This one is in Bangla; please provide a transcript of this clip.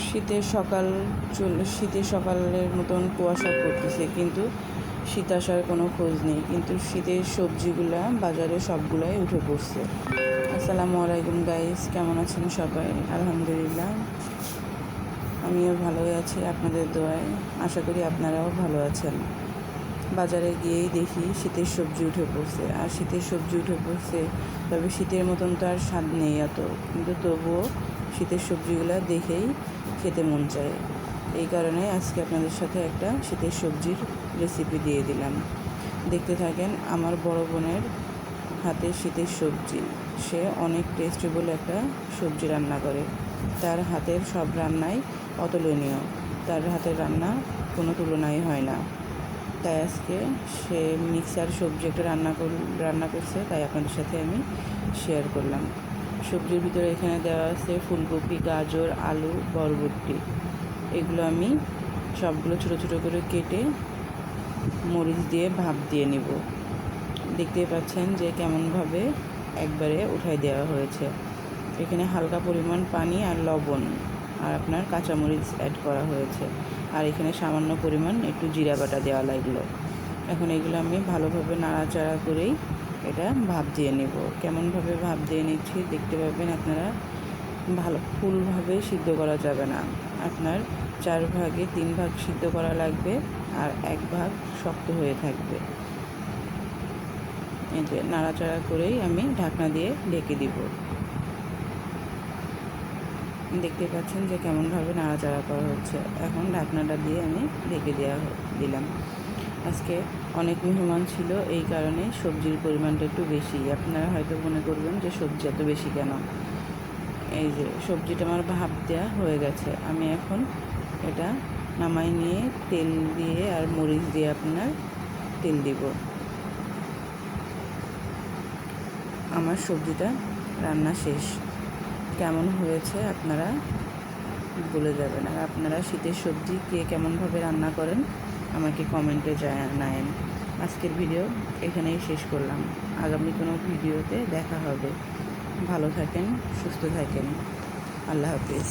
শীতের সকালের মতন কুয়াশা পড়তেছে, কিন্তু শীত আসার কোনো খোঁজ নেই। কিন্তু শীতের সবজিগুলা বাজারে সবগুলাই উঠে পড়ছে। আসসালামু আলাইকুম গাইস, কেমন আছেন সবাই? আলহামদুলিল্লাহ, আমিও ভালোই আছি আপনাদের দোয়ায়। আশা করি আপনারাও ভালো আছেন। বাজারে গিয়েই দেখি শীতের সবজি উঠে পড়ছে, আর শীতের সবজি উঠে পড়ছে, তবে শীতের মতন তো আর স্বাদ নেই এত, কিন্তু তবুও শীতের সবজিগুলো দেখেই খেতে মন চায়। এই কারণে আজকে আপনাদের সাথে একটা শীতের সবজির রেসিপি দিয়ে দিলাম। দেখতে থাকেন আমার বড় বোনের হাতের শীতের সবজি। সে অনেক টেস্টেবল একটা সবজি রান্না করে। তার হাতের সব রান্নাই অতুলনীয়, তার হাতের রান্না কোনো তুলনাই হয় না। তাই আজকে সে মিক্সার সবজি একটা রান্না করছে, তাই আপনাদের সাথে আমি শেয়ার করলাম। সবজির ভিতরে এখানে দেওয়া আছে ফুলকপি, গাজর, আলু, বরবটি। এগুলো আমি সবগুলো ছোটো ছোটো করে কেটে মরিচ দিয়ে ভাপ দিয়ে নিব। দেখতেই পাচ্ছেন যে কেমনভাবে একবারে উঠাই দেওয়া হয়েছে। এখানে হালকা পরিমাণ পানি আর লবণ আর আপনার কাঁচামরিচ অ্যাড করা হয়েছে, আর এখানে সামান্য পরিমাণ একটু জিরা বাটা দেওয়া লাগলো। এখন এগুলো আমি ভালোভাবে নাড়াচাড়া করেই এটা ভাপ দিয়ে নেব। কেমনভাবে ভাপ দিয়ে নিচ্ছি দেখতে পাবেন আপনারা। ফুলভাবে সিদ্ধ করা যাবে না, আপনার 4 ভাগে 3 ভাগ সিদ্ধ করা লাগবে, আর 1 ভাগ শক্ত হয়ে থাকবে। এই যে নাড়াচাড়া করেই আমি ঢাকনা দিয়ে ঢেকে দিব। দেখতে পাচ্ছেন যে কেমনভাবে নাড়াচাড়া করা হচ্ছে। এখন ঢাকনাটা দিয়ে আমি ঢেকে দিলাম। আজকে অনেক মেহমান ছিল, এই কারণে সবজির পরিমাণটা একটু বেশি। আপনারা হয়তো মনে করবেন যে সবজি এত বেশি কেন। এই যে সবজিটা আমার ভাপ দেওয়া হয়ে গেছে। আমি এখন এটা নামাই নিয়ে তেল দিয়ে আর মরিচ দিয়ে আপনার তেল দিব। আমার সবজিটা রান্না শেষ। কেমন হয়েছে আপনারা বলে যাবেন। আর আপনারা শীতের সবজি কে কেমনভাবে রান্না করেন আমাকে কমেন্টে জানায়েন। আজকের ভিডিও এখানেই শেষ করলাম। আগামী কোনো ভিডিওতে দেখা হবে। ভালো থাকেন, সুস্থ থাকেন। আল্লাহ হাফিজ।